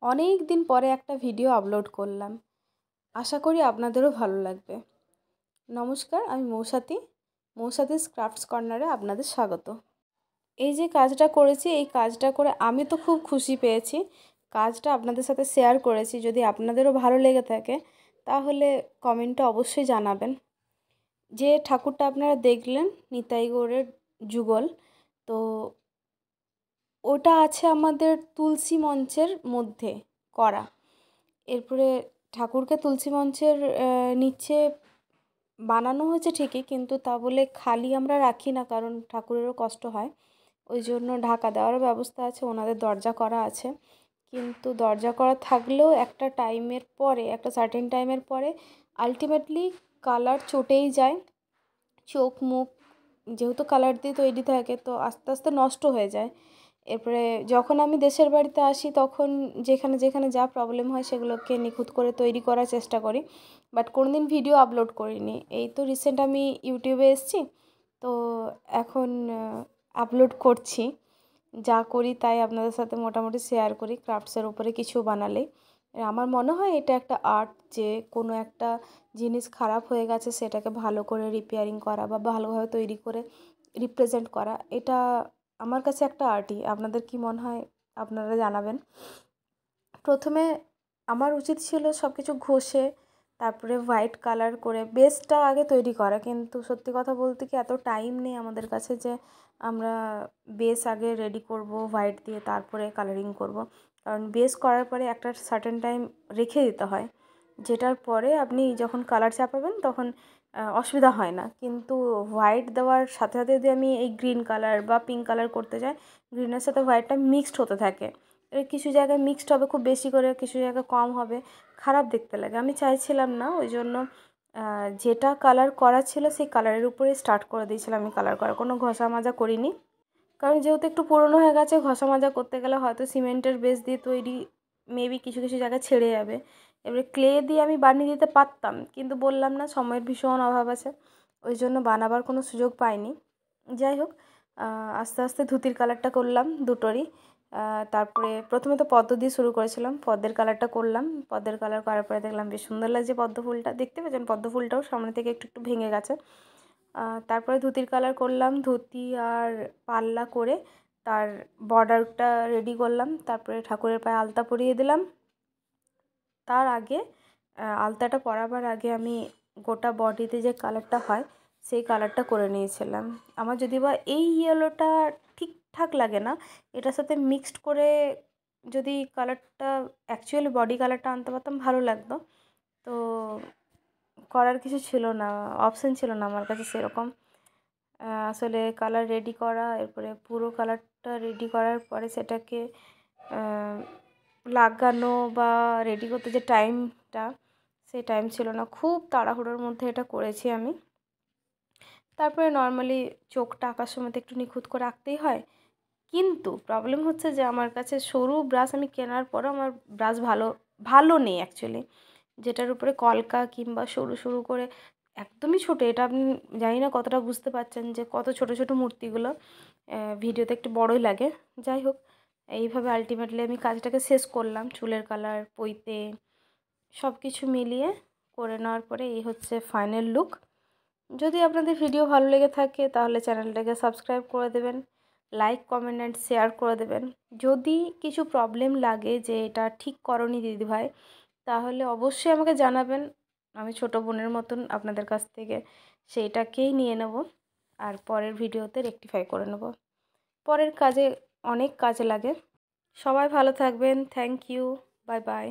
অনেক দিন পরে একটা ভিডিও আপলোড করলাম। আশা করি আপনাদেরও ভালো লাগবে। নমস্কার, আমি মৌসাতিস ক্রাফটস কর্নারে আপনাদের স্বাগত। এই যে কাজটা করেছি, এই কাজটা করে আমি তো খুব খুশি পেয়েছি। কাজটা আপনাদের সাথে শেয়ার করেছি। যদি আপনাদেরও ভালো লেগে থাকে তাহলে কমেন্টে অবশ্যই জানাবেন। যে ঠাকুরটা আপনারা দেখলেন নিতাই গৌড়ের যুগল, তো ওটা আছে আমাদের তুলসী মঞ্চের মধ্যে করা। এরপরে ঠাকুরকে তুলসী মঞ্চের নিচে বানানো হয়েছে ঠিকই, কিন্তু তা বলে খালি আমরা রাখি না, কারণ ঠাকুরেরও কষ্ট হয়। ওই জন্য ঢাকা দেওয়ারও ব্যবস্থা আছে, ওনাদের দরজা করা আছে। কিন্তু দরজা করা থাকলেও একটা টাইমের পরে, একটা সার্টেন টাইমের পরে আলটিমেটলি কালার চটেই যায়। চোখ মুখ যেহেতু কালার দিয়ে তৈরি থাকে, তো আস্তে আস্তে নষ্ট হয়ে যায়। এরপরে যখন আমি দেশের বাড়িতে আসি তখন যেখানে যেখানে যা প্রবলেম হয় সেগুলোকে নিখুঁত করে তৈরি করার চেষ্টা করি, বাট কোনোদিন ভিডিও আপলোড করিনি। এই তো রিসেন্ট আমি ইউটিউবে এসেছি, তো এখন আপলোড করছি। যা করি তাই আপনাদের সাথে মোটামুটি শেয়ার করি। ক্রাফটসের উপরে কিছু বানালেই আমার মনে হয় এটা একটা আর্ট, যে কোনো একটা জিনিস খারাপ হয়ে গেছে সেটাকে ভালো করে রিপেয়ারিং করা বা ভালোভাবে তৈরি করে রিপ্রেজেন্ট করা, এটা আমার কাছে একটা আর্টই। আপনাদের কি মনে হয় আপনারা জানাবেন। প্রথমে আমার উচিত ছিল সব কিছু ঘষে তারপরে হোয়াইট কালার করে বেসটা আগে তৈরি করা, কিন্তু সত্যি কথা বলতে কি এত টাইম নেই আমাদের কাছে যে আমরা বেস আগে রেডি করব হোয়াইট দিয়ে তারপরে কালারিং করব। কারণ বেস করার পরে একটা সার্টেন টাইম রেখে দিতে হয়, যেটার পরে আপনি যখন কালার চাপাবেন তখন অসুবিধা হয় না। কিন্তু হোয়াইট দেওয়ার সাথে সাথে যদি আমি এই গ্রিন কালার বা পিঙ্ক কালার করতে যাই, গ্রিনের সাথে হোয়াইটটা মিক্সড হতে থাকে। এর কিছু জায়গায় মিক্সড হবে খুব বেশি করে, কিছু জায়গায় কম হবে, খারাপ দেখতে লাগে। আমি চাইছিলাম না, ওই জন্য যেটা কালার করা ছিল সেই কালারের উপরে স্টার্ট করে দিয়েছিলাম আমি কালার করা, কোনো ঘষা মাজা করিনি। কারণ যেহেতু একটু পুরনো হয়ে গেছে, ঘষা মাজা করতে গেলে হয়তো সিমেন্টের বেস দিয়ে তৈরি, মেবি কিছু কিছু জায়গায় ছেড়ে যাবে। এবারে ক্লে দিয়ে আমি বানিয়ে দিতে পারতাম, কিন্তু বললাম না সময়ের ভীষণ অভাব আছে, ওই জন্য বানাবার কোনো সুযোগ পাইনি। যাই হোক, আস্তে আস্তে ধুতির কালারটা করলাম দুটোরই। তারপরে প্রথমে তো পদ্ম দিয়ে শুরু করেছিলাম, পদ্মের কালারটা করলাম। পদ্মের কালার করার পরে দেখলাম বেশ সুন্দর লাগছে পদ্ম ফুলটা, দেখতে পেয়েছেন পদ্ম ফুলটাও সামনে থেকে একটু একটু ভেঙে গেছে। তারপরে ধুতির কালার করলাম, ধুতি আর পাল্লা করে তার বর্ডারটা রেডি করলাম। তারপরে ঠাকুরের পায়ে আলতা পরিয়ে দিলাম। তার আগে আলতাটা পরাবার আগে আমি গোটা বডিতে যে কালারটা হয় সেই কালারটা করে নিয়েছিলাম। আমার যদি বা এই ইয়েলোটা ঠিকঠাক লাগে না, এটার সাথে মিক্সড করে যদি কালারটা অ্যাকচুয়ালি বডি কালারটা আনতে পারতাম ভালো লাগতো। তো করার কিছু ছিল না, অপশান ছিল না আমার কাছে সেরকম। আসলে কালার রেডি করা, এরপরে পুরো কালারটা রেডি করার পরে সেটাকে লাগানো বা রেডি করতে যে টাইমটা, সেই টাইম ছিল না। খুব তাড়াহুড়োর মধ্যে এটা করেছি আমি। তারপরে নর্মালি চোখটা আঁকার সময় তো একটু নিখুঁত করে আঁকতেই হয়, কিন্তু প্রবলেম হচ্ছে যে আমার কাছে সরু ব্রাশ আমি কেনার পরও আমার ব্রাশ ভালো ভালো নেই অ্যাকচুয়ালি, যেটার উপরে কলকা কিংবা সরু সরু করে একদমই ছোটো, এটা আপনি জানি না কতটা বুঝতে পারছেন যে কত ছোট ছোট মূর্তিগুলো ভিডিওতে একটু বড়ই লাগে। যাই হোক, এইভাবে আলটিমেটলি আমি কাজটাকে শেষ করলাম। চুলের কালার, পৈতে সব কিছু মিলিয়ে করে নেওয়ার পরে এই হচ্ছে ফাইনাল লুক। যদি আপনাদের ভিডিও ভালো লেগে থাকে তাহলে চ্যানেলটাকে সাবস্ক্রাইব করে দেবেন, লাইক কমেন্ট অ্যান্ড শেয়ার করে দেবেন। যদি কিছু প্রবলেম লাগে যে এটা ঠিক করনি দিদিভাই, তাহলে অবশ্যই আমাকে জানাবেন। আমি ছোটো বোনের মতন আপনাদের কাছ থেকে সেইটাকেই নিয়ে নেব, আর পরের ভিডিওতে রেকটিফাই করে নেব। পরের কাজে অনেক কাজে লাগে। সবাই ভালো থাকবেন। Thank you. Bye by.